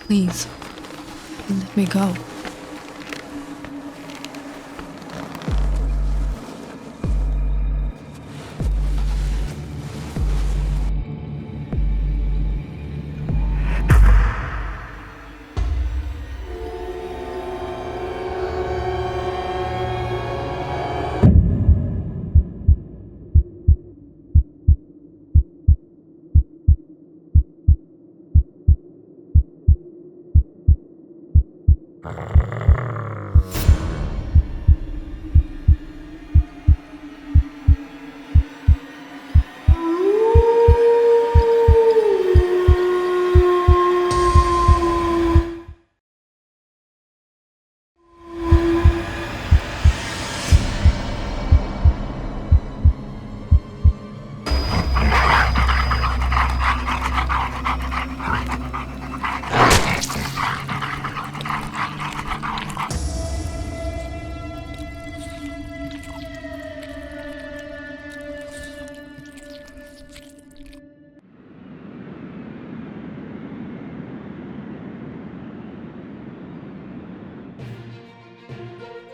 Please, let me go.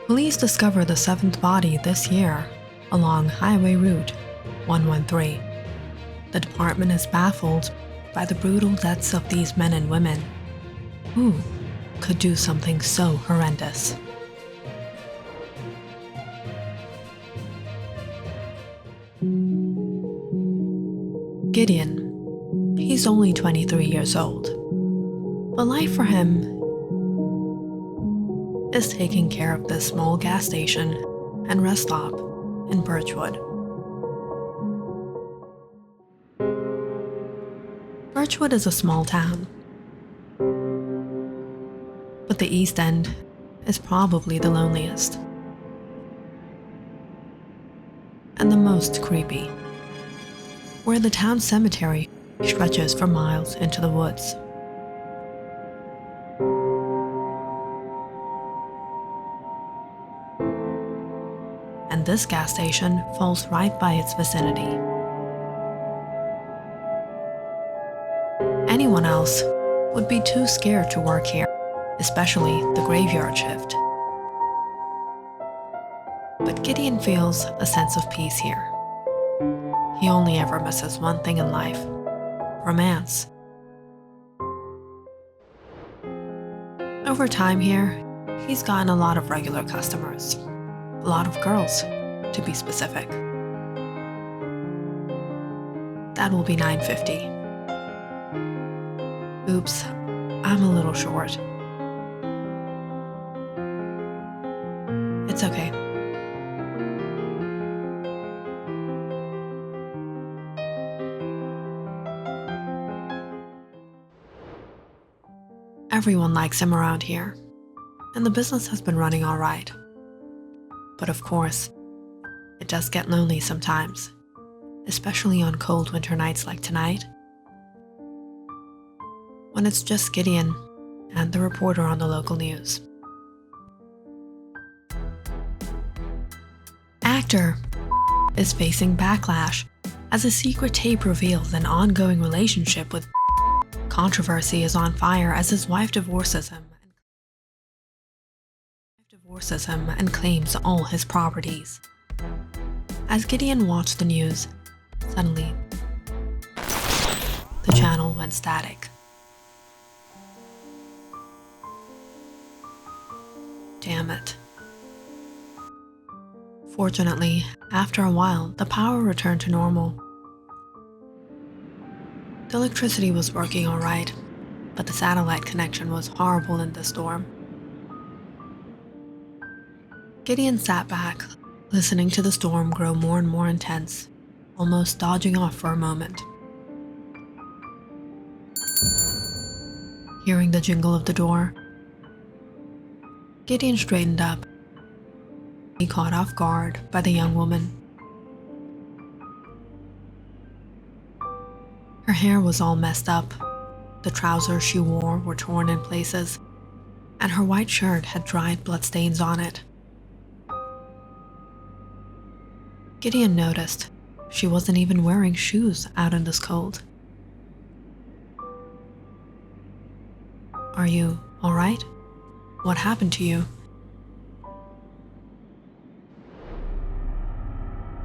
Police discovered the seventh body this year along Highway Route 113. The department is baffled by the brutal deaths of these men and women. Who could do something so horrendous? Gideon. He's only 23 years old, but life for him is taking care of this small gas station and rest stop in Birchwood. Birchwood is a small town, but the East End is probably the loneliest and the most creepy, where the town cemetery stretches for miles into the woods. And this gas station falls right by its vicinity. Anyone else would be too scared to work here, especially the graveyard shift. But Gideon feels a sense of peace here. He only ever misses one thing in life: romance. Over time here, he's gotten a lot of regular customers. A lot of girls, to be specific. That will be $9.50. Oops, I'm a little short. It's okay. Everyone likes him around here, and the business has been running all right. But of course, it does get lonely sometimes, especially on cold winter nights like tonight, when it's just Gideon and the reporter on the local news. Actor is facing backlash as a secret tape reveals an ongoing relationship with. Controversy is on fire as his wife divorces him and claims all his properties. As Gideon watched the news, suddenly, the channel went static. Damn it. Fortunately, after a while, the power returned to normal. The electricity was working all right, but the satellite connection was horrible in the storm. Gideon sat back, listening to the storm grow more and more intense, almost dodging off for a moment. Hearing the jingle of the door, Gideon straightened up. He caught off guard by the young woman. Her hair was all messed up, the trousers she wore were torn in places, and her white shirt had dried bloodstains on it. Gideon noticed she wasn't even wearing shoes out in this cold. "Are Are you alright? What happened to you?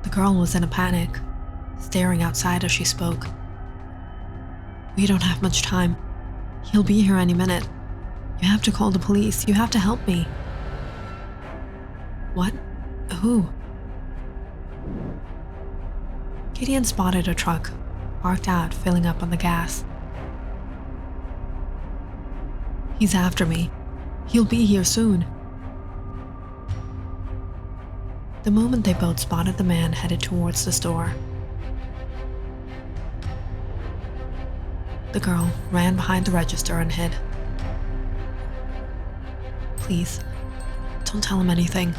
The girl was in a panic, staring outside as she spoke. We don't have much time. He'll be here any minute. You have to call the police. You have to help me. What? Who? Gideon spotted a truck, parked out, filling up on the gas. He's after me. He'll be here soon. The moment they both spotted the man headed towards the store, the girl ran behind the register and hid. Please, don't tell him anything.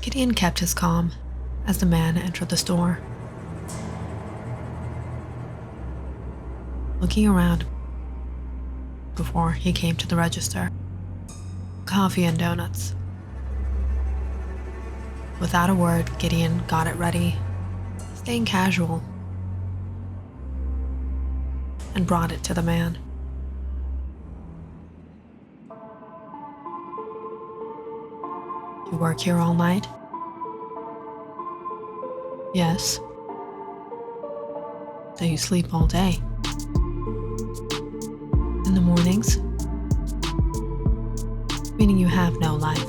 Gideon kept his calm as the man entered the store. Looking around before he came to the register. Coffee and donuts. Without a word, Gideon got it ready, staying casual, and brought it to the man. You work here all night? Yes. So you sleep all day? In the mornings? Meaning you have no life.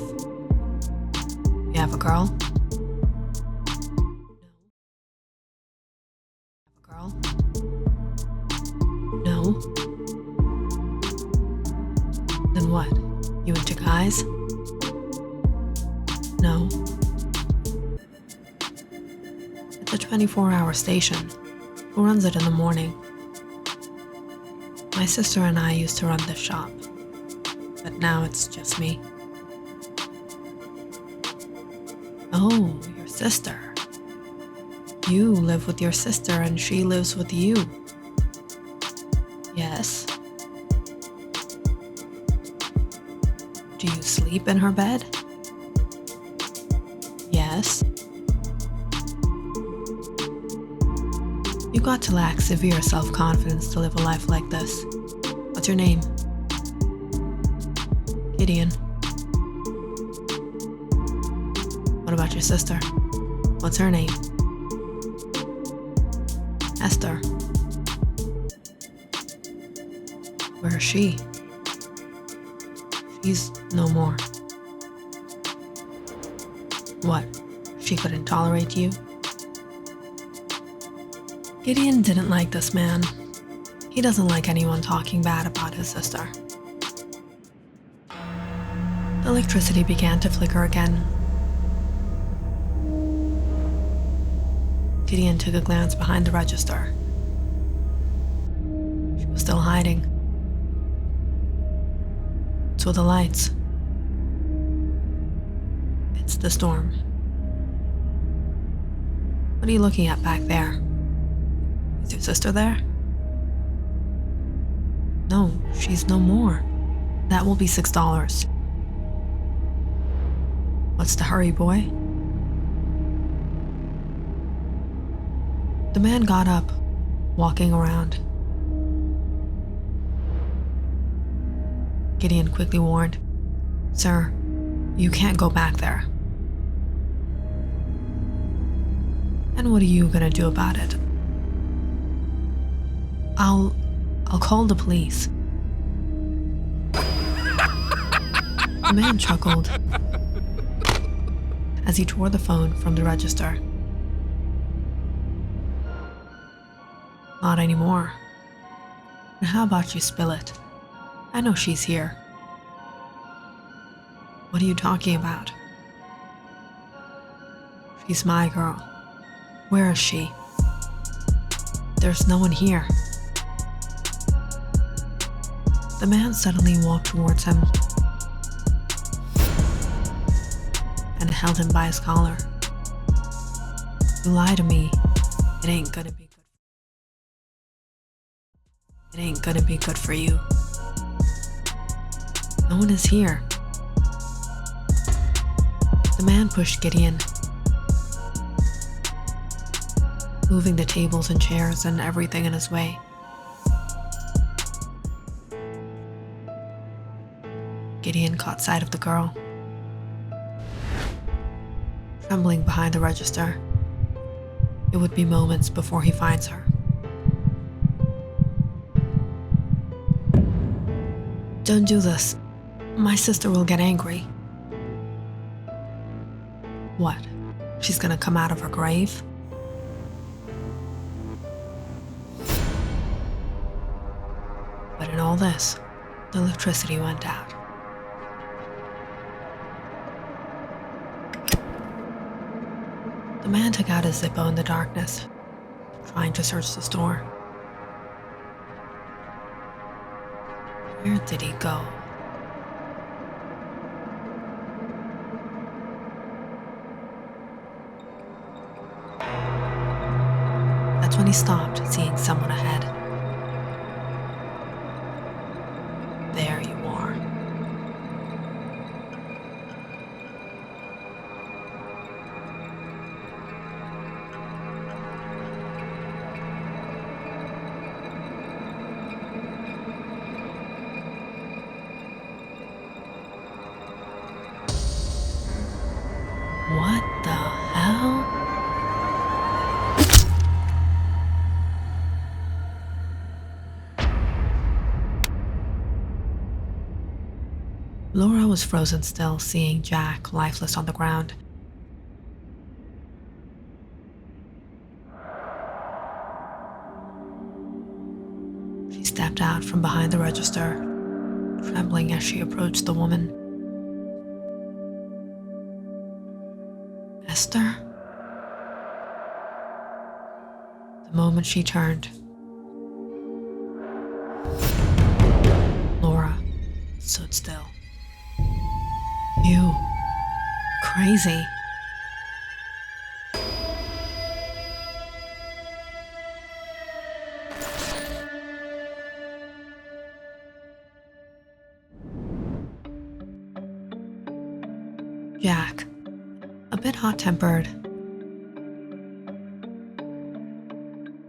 You have a girl? No. Have a girl? No. Then what? You into guys? No. It's a 24-hour station. Who runs it in the morning? My sister and I used to run this shop, but now it's just me. Oh, your sister. You live with your sister and she lives with you. Yes. Do you sleep in her bed? Yes. You got to lack severe self-confidence to live a life like this. What's your name? Gideon. What about your sister? What's her name? Esther. Where is she? She's no more. What? She couldn't tolerate you? Gideon didn't like this man. He doesn't like anyone talking bad about his sister. The electricity began to flicker again. Gideon took a glance behind the register. She was still hiding. So the lights. It's the storm. What are you looking at back there? Is your sister there? No, she's no more. That will be $6. What's the hurry, boy? The man got up, walking around. Gideon quickly warned, "Sir, you can't go back there." And what are you gonna do about it? I'll call the police. The man chuckled as he tore the phone from the register. Not anymore. And how about you spill it? I know she's here. What are you talking about? She's my girl. Where is she? There's no one here. The man suddenly walked towards him and held him by his collar. You lie to me, it ain't gonna be good. It ain't gonna be good for you. No one is here. The man pushed Gideon, moving the tables and chairs and everything in his way. Gideon caught sight of the girl, trembling behind the register. It would be moments before he finds her. "Don't do this. My sister will get angry." What? She's gonna come out of her grave? But in all this, the electricity went out. The man took out his Zippo in the darkness, trying to search the store. Where did he go? That's when he stopped, seeing someone ahead. There you are. What the hell? Laura was frozen still, seeing Jack lifeless on the ground. She stepped out from behind the register, trembling as she approached the woman. Esther? The moment she turned, Laura stood still. You crazy. Jack, a bit hot-tempered,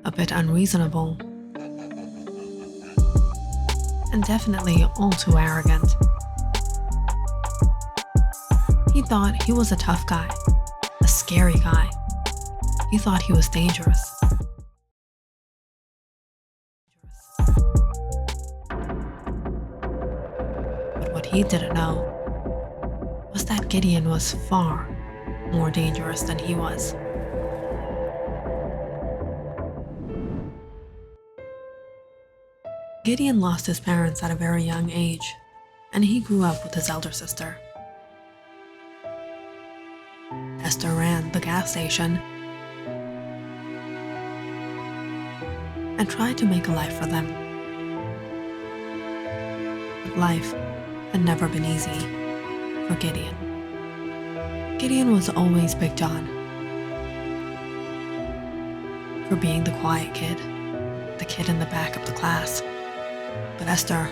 a bit unreasonable, and definitely all too arrogant. He thought he was a tough guy, a scary guy. He thought he was dangerous. But what he didn't know was that Gideon was far more dangerous than he was. Gideon lost his parents at a very young age, and he grew up with his elder sister. Esther ran the gas station and tried to make a life for them. But life had never been easy for Gideon. Gideon was always picked on for being the quiet kid, the kid in the back of the class. But Esther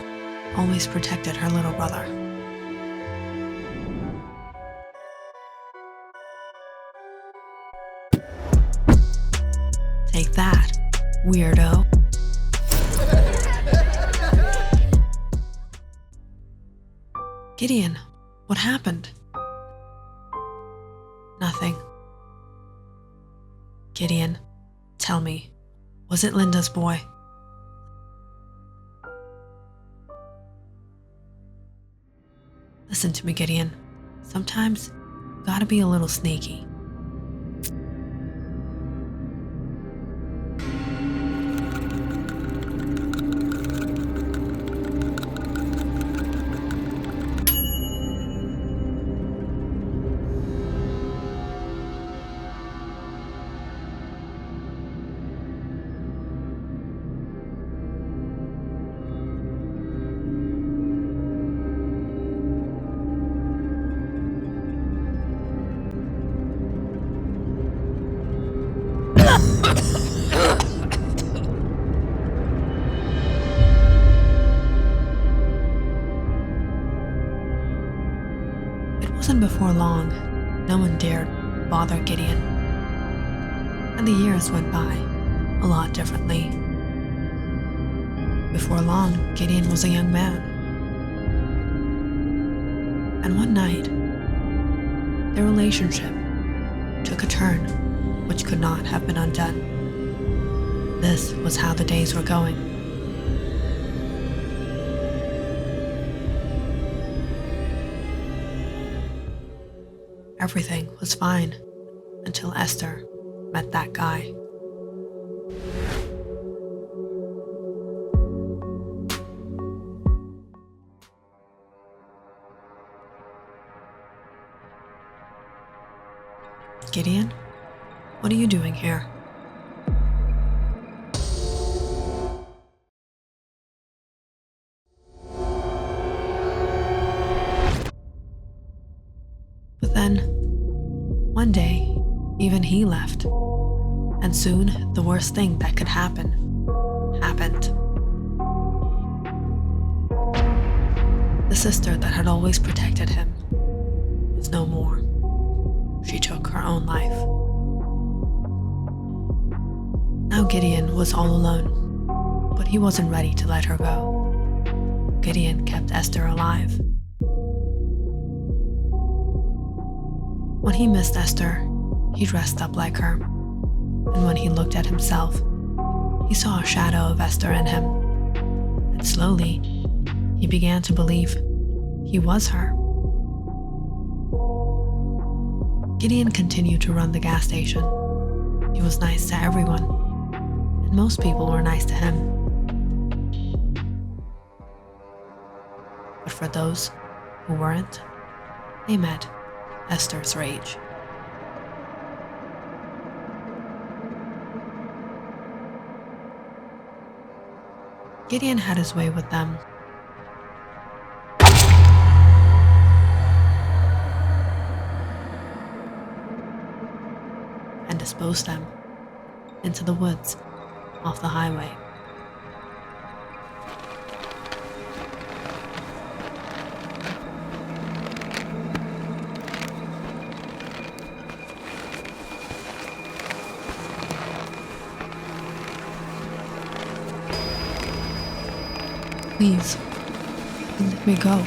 always protected her little brother. Take that, weirdo. Gideon, what happened? Nothing. Gideon, tell me, was it Linda's boy? Listen to me, Gideon. Sometimes you gotta be a little sneaky. It wasn't before long No one dared bother Gideon. And the years went by a lot differently. Before long, Gideon was a young man. And one night, their relationship took a turn which could not have been undone. This was how the days were going. Everything was fine until Esther met that guy. Gideon, what are you doing here? But then, one day, even he left, and soon the worst thing that could happen happened. The sister that had always protected him was no more. She took her own life. Now Gideon was all alone, but he wasn't ready to let her go. Gideon kept Esther alive. When he missed Esther, he dressed up like her, and when he looked at himself, he saw a shadow of Esther in him, and slowly, he began to believe he was her. Gideon continued to run the gas station. He was nice to everyone, and most people were nice to him. But for those who weren't, they met Esther's rage. Gideon had his way with them. And disposed them into the woods off the highway. Please, let me go.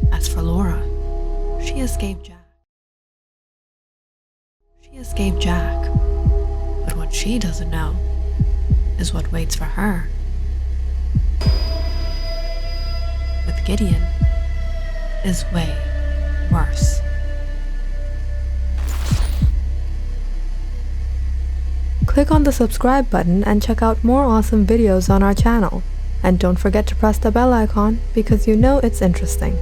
As for Laura, she escaped Jack. But what she doesn't know is what waits for her. With Gideon is way worse. Click on the subscribe button and check out more awesome videos on our channel. And don't forget to press the bell icon because you know it's interesting.